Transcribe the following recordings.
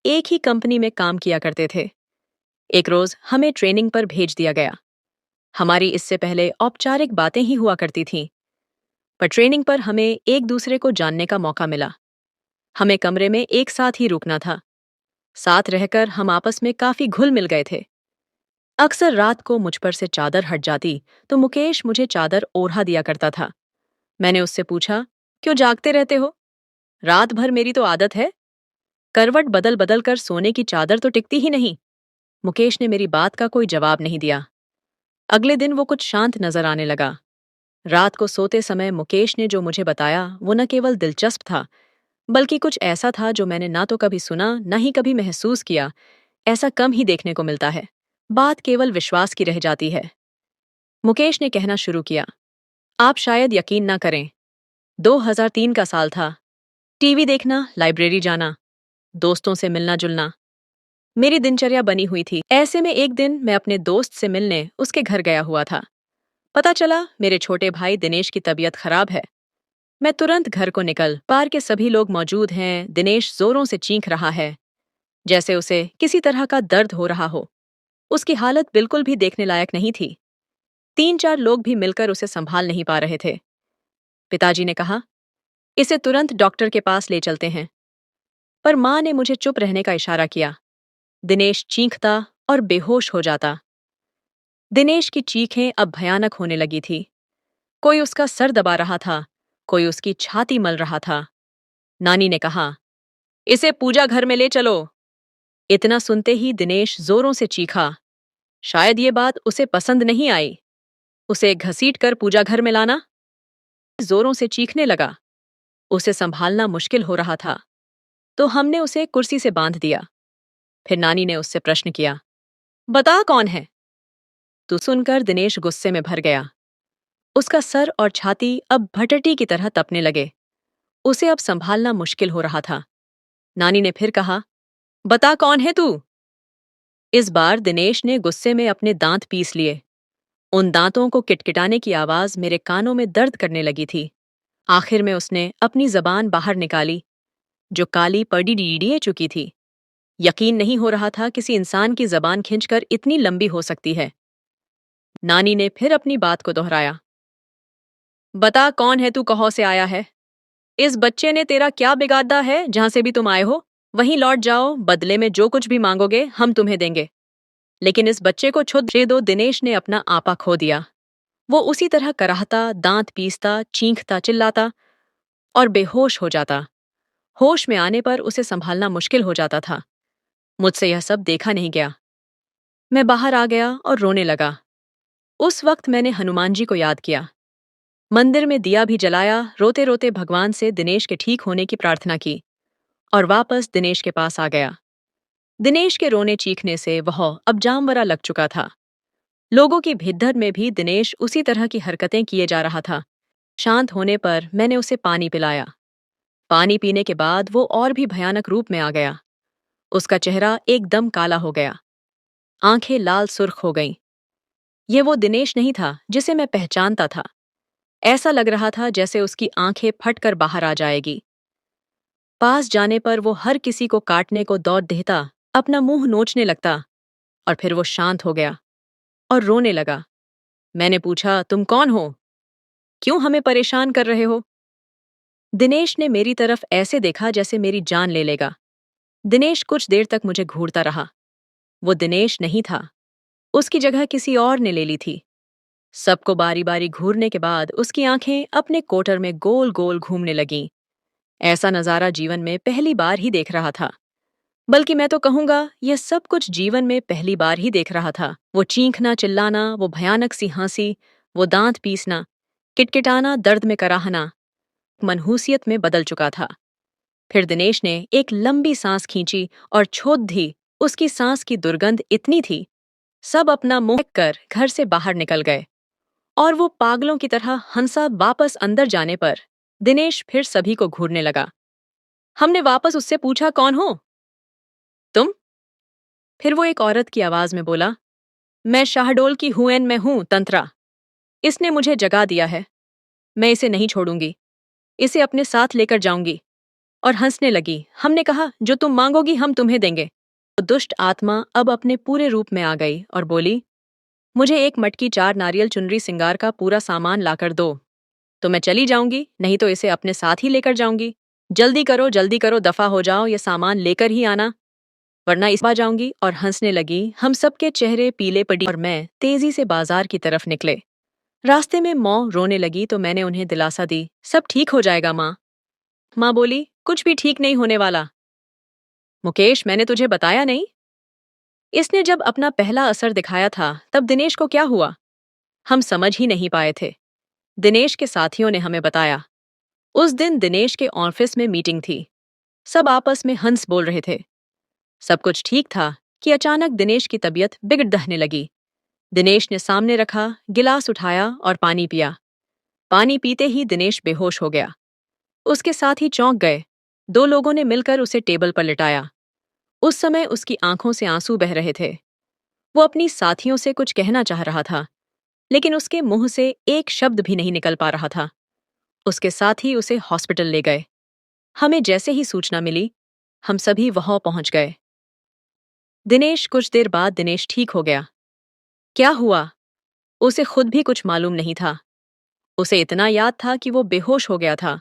एक ही कंपनी में काम किया करते थे। एक रोज हमें ट्रेनिंग पर भेज दिया गया। हमारी इससे पहले औपचारिक बातें ही हुआ करती थीं, पर ट्रेनिंग पर हमें एक दूसरे को जानने का मौका मिला। हमें कमरे में एक साथ ही रुकना था। साथ रहकर हम आपस में काफी घुल मिल गए थे। अक्सर रात को मुझ पर से चादर हट जाती तो मुकेश मुझे चादर ओढ़ा दिया करता था। मैंने उससे पूछा, क्यों जागते रहते हो? रात भर मेरी तो आदत है। करवट बदल बदल कर सोने की चादर तो टिकती ही नहीं। मुकेश ने मेरी बात का कोई जवाब नहीं दिया। अगले दिन वो कुछ शांत नजर आने लगा। रात को सोते समय मुकेश ने जो मुझे बताया वो न केवल दिलचस्प था, बल्कि कुछ ऐसा था जो मैंने ना तो कभी सुना न ही कभी महसूस किया। ऐसा कम ही देखने को मिलता है। बात केवल विश्वास की रह जाती है। मुकेश ने कहना शुरू किया, आप शायद यकीन ना करें, 2003 का साल था। टीवी देखना, लाइब्रेरी जाना, दोस्तों से मिलना जुलना, मेरी दिनचर्या बनी हुई थी। ऐसे में एक दिन मैं अपने दोस्त से मिलने उसके घर गया हुआ था। पता चला मेरे छोटे भाई दिनेश की तबीयत खराब है। मैं तुरंत घर को निकल, पार के सभी लोग मौजूद हैं, दिनेश जोरों से चीख रहा है, जैसे उसे किसी तरह का दर्द हो रहा हो। उसकी हालत बिल्कुल भी देखने लायक नहीं थी। 3-4 लोग भी मिलकर उसे संभाल नहीं पा रहे थे। पिताजी ने कहा, इसे तुरंत डॉक्टर के पास ले चलते हैं। पर माँ ने मुझे चुप रहने का इशारा किया। दिनेश चीखता और बेहोश हो जाता। दिनेश की चीखें अब भयानक होने लगी थी। कोई उसका सर दबा रहा था, कोई उसकी छाती मल रहा था। नानी ने कहा, इसे पूजा घर में ले चलो। इतना सुनते ही दिनेश जोरों से चीखा। शायद ये बात उसे पसंद नहीं आई। उसे घसीट कर पूजा घर में लाना। जोरों से चीखने लगा। उसे संभालना मुश्किल हो रहा था, तो हमने उसे कुर्सी से बांध दिया। फिर नानी ने उससे प्रश्न किया, बता कौन है? तो सुनकर दिनेश गुस्से में भर गया। उसका सर और छाती अब भटटी की तरह तपने लगे। उसे अब संभालना मुश्किल हो रहा था। नानी ने फिर कहा, बता कौन है तू? इस बार दिनेश ने गुस्से में अपने दांत पीस लिए। उन दांतों को किटकिटाने की आवाज मेरे कानों में दर्द करने लगी थी। आखिर में उसने अपनी जबान बाहर निकाली, जो काली पड़ी डीडीए चुकी थी। यकीन नहीं हो रहा था किसी इंसान की जबान खींचकर इतनी लंबी हो सकती है। नानी ने फिर अपनी बात को दोहराया, बता कौन है तू, कहाँ से आया है? इस बच्चे ने तेरा क्या बिगाड़ा है? जहां से भी तुम आए हो वहीं लौट जाओ, बदले में जो कुछ भी मांगोगे हम तुम्हें देंगे। लेकिन इस बच्चे को छुड़ दो। दिनेश ने अपना आपा खो दिया। वो उसी तरह कराहता, दांत पीसता, चीखता, चिल्लाता और बेहोश हो जाता। होश में आने पर उसे संभालना मुश्किल हो जाता था। मुझसे यह सब देखा नहीं गया। मैं बाहर आ गया और रोने लगा। उस वक्त मैंने हनुमान जी को याद किया। मंदिर में दिया भी जलाया, रोते रोते भगवान से दिनेश के ठीक होने की प्रार्थना की और वापस दिनेश के पास आ गया। दिनेश के रोने चीखने से वह अब जामवरा लग चुका था। लोगों की भीतर में भी दिनेश उसी तरह की हरकतें किए जा रहा था। शांत होने पर मैंने उसे पानी पिलाया। पानी पीने के बाद वो और भी भयानक रूप में आ गया। उसका चेहरा एकदम काला हो गया। आंखें लाल सुर्ख हो गईं। ये वो दिनेश नहीं था जिसे मैं पहचानता था। ऐसा लग रहा था जैसे उसकी आंखें फटकर बाहर आ जाएगी। पास जाने पर वो हर किसी को काटने को दौड़ देता, अपना मुंह नोचने लगता और फिर वो शांत हो गया और रोने लगा। मैंने पूछा, तुम कौन हो? क्यों हमें परेशान कर रहे हो? दिनेश ने मेरी तरफ ऐसे देखा जैसे मेरी जान ले लेगा। दिनेश कुछ देर तक मुझे घूरता रहा। वो दिनेश नहीं था। उसकी जगह किसी और ने ले ली थी। सबको बारी बारी घूरने के बाद उसकी आंखें अपने कोटर में गोल गोल घूमने लगीं। ऐसा नजारा जीवन में पहली बार ही देख रहा था। बल्कि मैं तो कहूंगा यह सब कुछ जीवन में पहली बार ही देख रहा था। वो चीखना, चिल्लाना, वो भयानक सी हंसी, वो दांत पीसना, किटकिटाना, दर्द में कराहना मनहूसियत में बदल चुका था। फिर दिनेश ने एक लंबी सांस खींची और छोड़ दी। उसकी सांस की दुर्गंध इतनी थी, सब अपना मुंह कर घर से बाहर निकल गए। और वो पागलों की तरह हंसा। वापस अंदर जाने पर दिनेश फिर सभी को घूरने लगा। हमने वापस उससे पूछा, कौन हो तुम? फिर वो एक औरत की आवाज में बोला, मैं शाहडोल की हुएन में हूं, तंत्रा। इसने मुझे जगा दिया है। मैं इसे नहीं छोड़ूंगी। इसे अपने साथ लेकर जाऊंगी। और हंसने लगी। हमने कहा, जो तुम मांगोगी हम तुम्हें देंगे। तो दुष्ट आत्मा अब अपने पूरे रूप में आ गई और बोली, मुझे एक मटकी 4 नारियल चुनरी सिंगार का पूरा सामान लाकर दो, तो मैं चली जाऊंगी, नहीं तो इसे अपने साथ ही लेकर जाऊंगी। जल्दी करो, दफा हो जाओ, ये सामान लेकर ही आना, वरना इस बार जाऊंगी। और हंसने लगी। हम सबके चेहरे पीले पड़ी और मैं तेजी से बाजार की तरफ निकले। रास्ते में माँ रोने लगी तो मैंने उन्हें दिलासा दी, सब ठीक हो जाएगा माँ। माँ बोली, कुछ भी ठीक नहीं होने वाला। मुकेश, मैंने तुझे बताया नहीं? इसने जब अपना पहला असर दिखाया था तब दिनेश को क्या हुआ? हम समझ ही नहीं पाए थे। दिनेश के साथियों ने हमें बताया। उस दिन दिनेश के ऑफिस में मीटिंग थी। सब आपस में हंस बोल रहे थे। सब कुछ ठीक था कि अचानक दिनेश की तबीयत बिगड़ने लगी। दिनेश ने सामने रखा, गिलास उठाया और पानी पिया। पानी पीते ही दिनेश बेहोश हो गया। उसके साथी चौंक गए। 2 लोगों ने मिलकर उसे टेबल पर लिटाया। उस समय उसकी आंखों से आंसू बह रहे थे। वो अपनी साथियों से कुछ कहना चाह रहा था, लेकिन उसके मुंह से एक शब्द भी नहीं निकल पा रहा था। उसके साथी उसे हॉस्पिटल ले गए। हमें जैसे ही सूचना मिली, हम सभी वहां पहुंच गए। कुछ देर बाद दिनेश ठीक हो गया। क्या हुआ? उसे खुद भी कुछ मालूम नहीं था। उसे इतना याद था कि वो बेहोश हो गया था।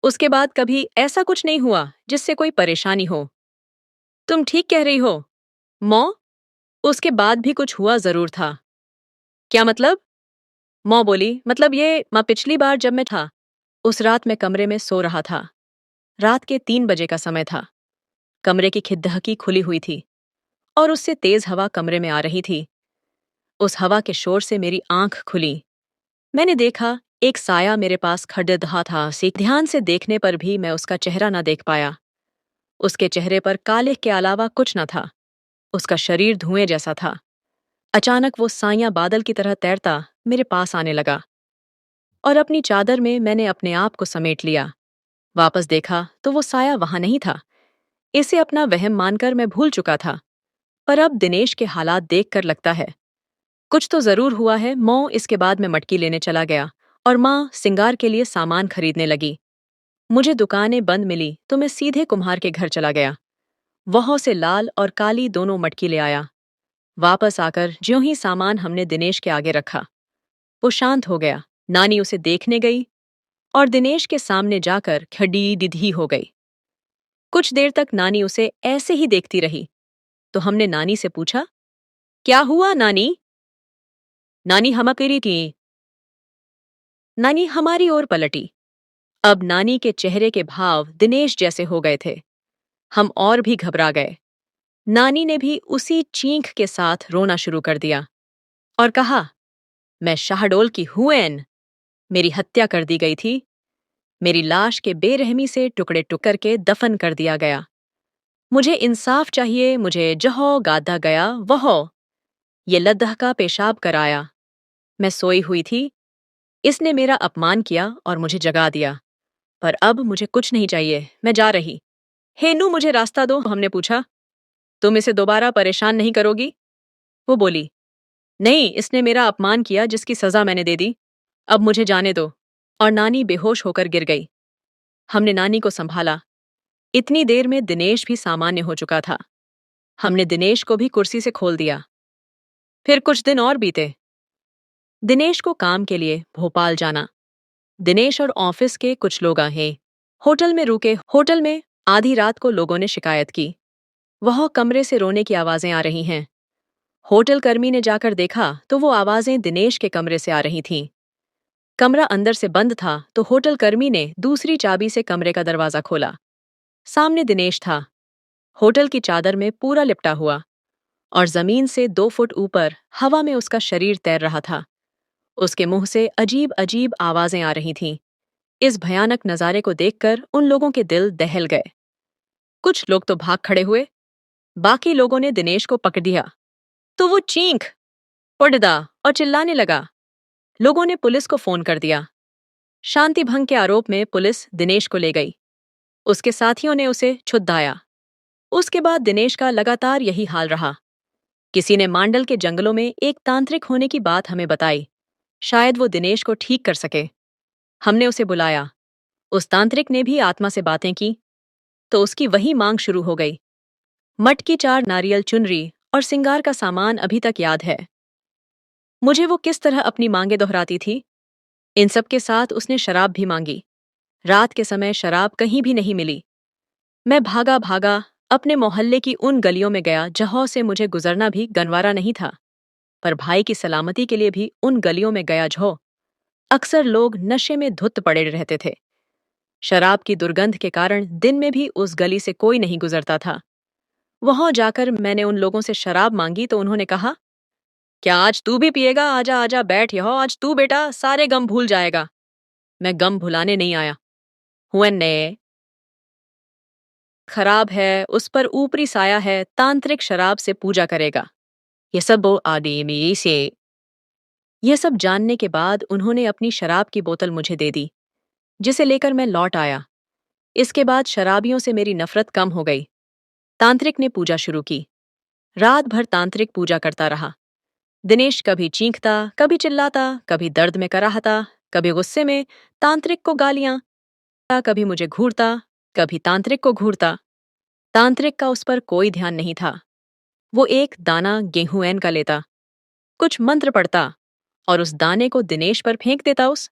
उसके बाद कभी ऐसा कुछ नहीं हुआ जिससे कोई परेशानी हो। तुम ठीक कह रही हो, मौ। उसके बाद भी कुछ हुआ जरूर था। क्या मतलब? मौ बोली, मतलब ये, माँ, पिछली बार जब मैं था, उस रात मैं कमरे में सो रहा था। रात के 3 बजे का समय था। कमरे की खिड़की खुली हुई थी और उससे तेज हवा कमरे में आ रही थी। उस हवा के शोर से मेरी आंख खुली। मैंने देखा एक साया मेरे पास खड़ा था। ध्यान से देखने पर भी मैं उसका चेहरा न देख पाया। उसके चेहरे पर काले के अलावा कुछ न था। उसका शरीर धुएं जैसा था। अचानक वो साया बादल की तरह तैरता मेरे पास आने लगा और अपनी चादर में मैंने अपने आप को समेट लिया। वापस देखा तो वो साया वहां नहीं था। इसे अपना वहम मानकर मैं भूल चुका था, पर अब दिनेश के हालात देखकर लगता है कुछ तो जरूर हुआ है। मौ इसके बाद मैं मटकी लेने चला गया और माँ सिंगार के लिए सामान खरीदने लगी। मुझे दुकानें बंद मिली तो मैं सीधे कुम्हार के घर चला गया। वहां से लाल और काली दोनों मटकी ले आया। वापस आकर ज्यों ही सामान हमने दिनेश के आगे रखा, वो शांत हो गया। नानी उसे देखने गई और दिनेश के सामने जाकर खड़ी दिधी हो गई। कुछ देर तक नानी उसे ऐसे ही देखती रही तो हमने नानी से पूछा, क्या हुआ नानी? नानी हमकरी थी। नानी हमारी ओर पलटी। अब नानी के चेहरे के भाव दिनेश जैसे हो गए थे। हम और भी घबरा गए। नानी ने भी उसी चीख के साथ रोना शुरू कर दिया और कहा, मैं शाहडोल की हुएन। मेरी हत्या कर दी गई थी। मेरी लाश के बेरहमी से टुकड़े टुक करके दफन कर दिया गया। मुझे इंसाफ चाहिए। मुझे जहो गादा गया वहो। ये लद्दह का पेशाब कराया। मैं सोई हुई थी। इसने मेरा अपमान किया और मुझे जगा दिया। पर अब मुझे कुछ नहीं चाहिए। मैं जा रही। हेनू, मुझे रास्ता दो। हमने पूछा, तुम इसे दोबारा परेशान नहीं करोगी? वो बोली, नहीं, इसने मेरा अपमान किया जिसकी सजा मैंने दे दी। अब मुझे जाने दो। और नानी बेहोश होकर गिर गई। हमने नानी को संभाला। इतनी देर में दिनेश भी सामान्य हो चुका था। हमने दिनेश को भी कुर्सी से खोल दिया। फिर कुछ दिन और बीते। दिनेश को काम के लिए भोपाल जाना। दिनेश और ऑफिस के कुछ लोग आए। होटल में रुके। होटल में आधी रात को लोगों ने शिकायत की। वह कमरे से रोने की आवाजें आ रही हैं। होटल कर्मी ने जाकर देखा तो वो आवाजें दिनेश के कमरे से आ रही थीं। कमरा अंदर से बंद था तो होटल कर्मी ने दूसरी चाबी से कमरे का दरवाजा खोला। सामने दिनेश था, होटल की चादर में पूरा लिपटा हुआ और जमीन से 2 फुट ऊपर हवा में उसका शरीर तैर रहा था। उसके मुंह से अजीब अजीब आवाजें आ रही थीं। इस भयानक नजारे को देखकर उन लोगों के दिल दहल गए। कुछ लोग तो भाग खड़े हुए। बाकी लोगों ने दिनेश को पकड़ दिया तो वो चीख पड़दा और चिल्लाने लगा। लोगों ने पुलिस को फोन कर दिया। शांति भंग के आरोप में पुलिस दिनेश को ले गई। उसके साथियों ने उसे छुड़ाया। उसके बाद दिनेश का लगातार यही हाल रहा। किसी ने मांडल के जंगलों में एक तांत्रिक होने की बात हमें बताई। शायद वो दिनेश को ठीक कर सके। हमने उसे बुलाया। उस तांत्रिक ने भी आत्मा से बातें की। तो उसकी वही मांग शुरू हो गई। मटकी चार, नारियल चुनरी और सिंगार का सामान अभी तक याद है मुझे वो किस तरह अपनी मांगे दोहराती थी। इन सब के साथ उसने शराब भी मांगी। रात के समय शराब कहीं भी नहीं मिली। मैं भागा भागा अपने मोहल्ले की उन गलियों में गया जहां से मुझे गुजरना भी गनवारा नहीं था। पर भाई की सलामती के लिए भी उन गलियों में गया जो अक्सर लोग नशे में धुत पड़े रहते थे। शराब की दुर्गंध के कारण दिन में भी उस गली से कोई नहीं गुजरता था। वहां जाकर मैंने उन लोगों से शराब मांगी तो उन्होंने कहा, क्या आज तू भी पिएगा? आजा आजा बैठ यहाँ, आज तू बेटा सारे गम भूल जाएगा। मैं गम भुलाने नहीं आया। हुए ने खराब है, उस पर ऊपरी साया है, तांत्रिक शराब से पूजा करेगा। ये सब वो आदमी से। यह सब जानने के बाद उन्होंने अपनी शराब की बोतल मुझे दे दी, जिसे लेकर मैं लौट आया। इसके बाद शराबियों से मेरी नफरत कम हो गई। तांत्रिक ने पूजा शुरू की। रात भर तांत्रिक पूजा करता रहा। दिनेश कभी चींखता, कभी चिल्लाता, कभी दर्द में कराहता, कभी गुस्से में तांत्रिक को गालियां, कभी मुझे घूरता, कभी तांत्रिक को घूरता। तांत्रिक का उस पर कोई ध्यान नहीं था। वो एक दाना गेहूं का लेता, कुछ मंत्र पढ़ता और उस दाने को दिनेश पर फेंक देता। उस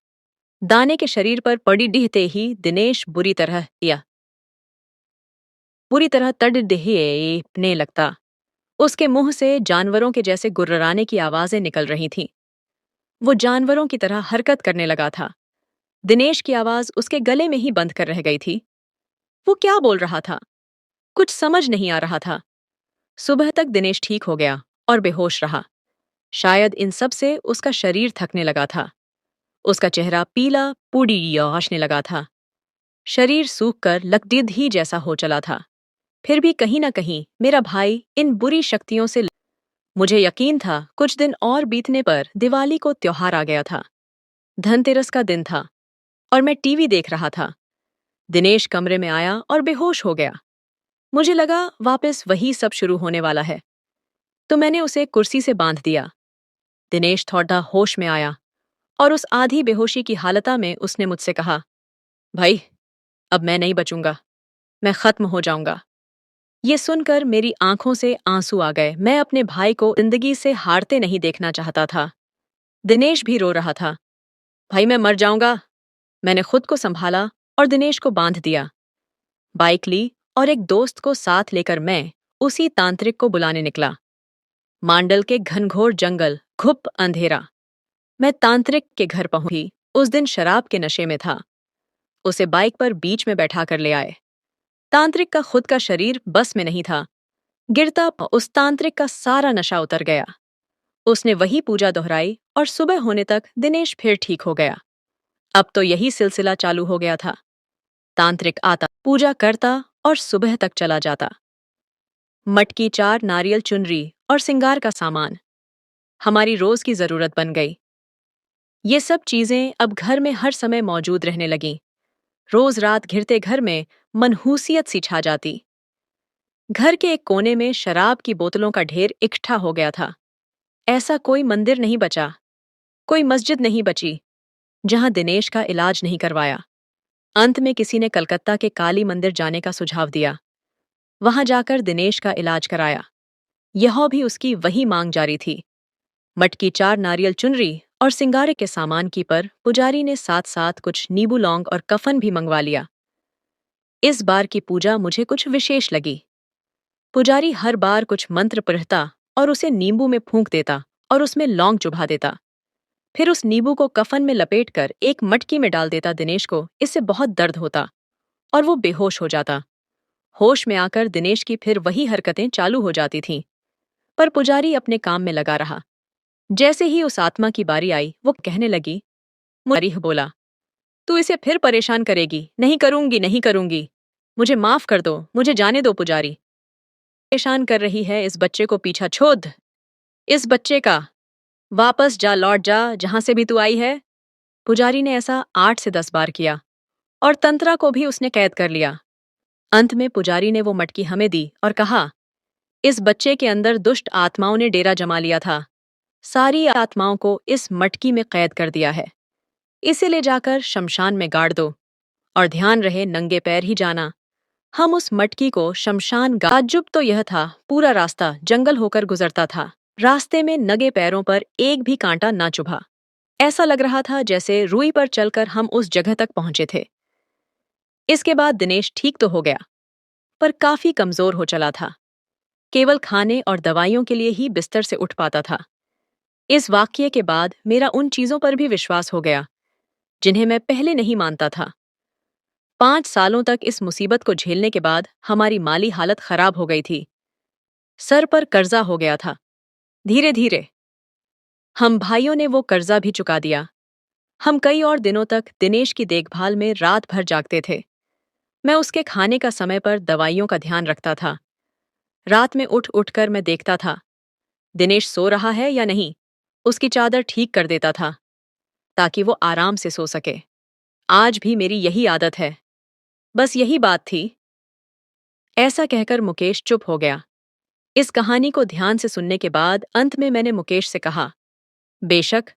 दाने के शरीर पर पड़ी डिहते ही दिनेश बुरी तरह तड़ने लगता। उसके मुंह से जानवरों के जैसे गुर्राने की आवाजें निकल रही थीं। वो जानवरों की तरह हरकत करने लगा था। दिनेश की आवाज उसके गले में ही बंद कर रह गई थी। वो क्या बोल रहा था? कुछ समझ नहीं आ रहा था। सुबह तक दिनेश ठीक हो गया और बेहोश रहा। शायद इन सब से उसका शरीर थकने लगा था। उसका चेहरा पीला पूड़ीने लगा था। शरीर सूख कर लकड़ीद ही जैसा हो चला था। फिर भी कहीं न कहीं मेरा भाई इन बुरी शक्तियों से मुझे यकीन था कुछ दिन और बीतने पर दिवाली को त्योहार आ गया था। धनतेरस का दिन था और मैं टीवी देख रहा था। दिनेश कमरे में आया और बेहोश हो गया। मुझे लगा वापस वही सब शुरू होने वाला है, तो मैंने उसे कुर्सी से बांध दिया। दिनेश थोड़ा होश में आया और उस आधी बेहोशी की हालता में उसने मुझसे कहा, भाई, अब मैं नहीं बचूंगा, मैं खत्म हो जाऊंगा। ये सुनकर मेरी आंखों से आंसू आ गए। मैं अपने भाई को जिंदगी से हारते नहीं देखना चाहता था। दिनेश भी रो रहा था। भाई, मैं मर जाऊंगा। मैंने खुद को संभाला और दिनेश को बांध दिया। बाइक ली और एक दोस्त को साथ लेकर मैं उसी तांत्रिक को बुलाने निकला। मांडल के घनघोर जंगल, घुप अंधेरा। मैं तांत्रिक के घर पहुंची। उस दिन शराब के नशे में था। उसे बाइक पर बीच में बैठा कर ले आए। तांत्रिक का खुद का शरीर बस में नहीं था। गिरता उस तांत्रिक का सारा नशा उतर गया। उसने वही पूजा दोहराई और सुबह होने तक दिनेश फिर ठीक हो गया। अब तो यही सिलसिला चालू हो गया था। तांत्रिक आता, पूजा करता और सुबह तक चला जाता। मटकी चार, नारियल चुनरी और सिंगार का सामान हमारी रोज की जरूरत बन गई। ये सब चीजें अब घर में हर समय मौजूद रहने लगीं। रोज रात घिरते घर में मनहूसियत सी छा जाती। घर के एक कोने में शराब की बोतलों का ढेर इकट्ठा हो गया था। ऐसा कोई मंदिर नहीं बचा, कोई मस्जिद नहीं बची, जहां दिनेश का इलाज नहीं करवाया। अंत में किसी ने कलकत्ता के काली मंदिर जाने का सुझाव दिया। वहां जाकर दिनेश का इलाज कराया। यह भी उसकी वही मांग जारी थी। मटकी चार, नारियल चुनरी और सिंगारे के सामान की पर पुजारी ने साथ साथ कुछ नींबू लौंग और कफन भी मंगवा लिया। इस बार की पूजा मुझे कुछ विशेष लगी। पुजारी हर बार कुछ मंत्र पढ़ता और उसे नींबू में फूंक देता और उसमें लौंग चुभा देता। फिर उस नींबू को कफन में लपेटकर एक मटकी में डाल देता दिनेश को। इससे बहुत दर्द होता और वो बेहोश हो जाता। होश में आकर दिनेश की फिर वही हरकतें चालू हो जाती थीं। पर पुजारी अपने काम में लगा रहा। जैसे ही उस आत्मा की बारी आई, वो कहने लगी, मुरीह बोला, तू इसे फिर परेशान करेगी? नहीं करूंगी, नहीं करूंगी। मुझे माफ कर दो, मुझे जाने दो पुजारी। परेशान कर रही है इस बच्चे को, पीछा छोड़ इस बच्चे का। वापस जा, लौट जा, जहां से भी तू आई है। पुजारी ने ऐसा 8 से 10 बार किया और तंत्रा को भी उसने कैद कर लिया। अंत में पुजारी ने वो मटकी हमें दी और कहा, इस बच्चे के अंदर दुष्ट आत्माओं ने डेरा जमा लिया था। सारी आत्माओं को इस मटकी में कैद कर दिया है। इसे ले जाकर शमशान में गाड़ दो और ध्यान रहे नंगे पैर ही जाना, हम उस मटकी को शमशान ताज्जुब तो यह था, पूरा रास्ता जंगल होकर गुजरता था। रास्ते में नंगे पैरों पर एक भी कांटा ना चुभा। ऐसा लग रहा था जैसे रुई पर चलकर हम उस जगह तक पहुंचे थे। इसके बाद दिनेश ठीक तो हो गया, पर काफी कमजोर हो चला था। केवल खाने और दवाइयों के लिए ही बिस्तर से उठ पाता था। इस वाकये के बाद मेरा उन चीजों पर भी विश्वास हो गया जिन्हें मैं पहले नहीं मानता था। 5 सालों तक इस मुसीबत को झेलने के बाद हमारी माली हालत खराब हो गई थी। सर पर कर्जा हो गया था। धीरे धीरे हम भाइयों ने वो कर्जा भी चुका दिया। हम कई और दिनों तक दिनेश की देखभाल में रात भर जागते थे। मैं उसके खाने का समय पर दवाइयों का ध्यान रखता था। रात में उठ उठकर मैं देखता था दिनेश सो रहा है या नहीं। उसकी चादर ठीक कर देता था ताकि वो आराम से सो सके। आज भी मेरी यही आदत है। बस यही बात थी। ऐसा कहकर मुकेश चुप हो गया। इस कहानी को ध्यान से सुनने के बाद अंत में मैंने मुकेश से कहा, बेशक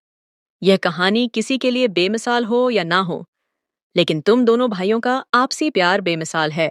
यह कहानी किसी के लिए बेमिसाल हो या ना हो, लेकिन तुम दोनों भाइयों का आपसी प्यार बेमिसाल है।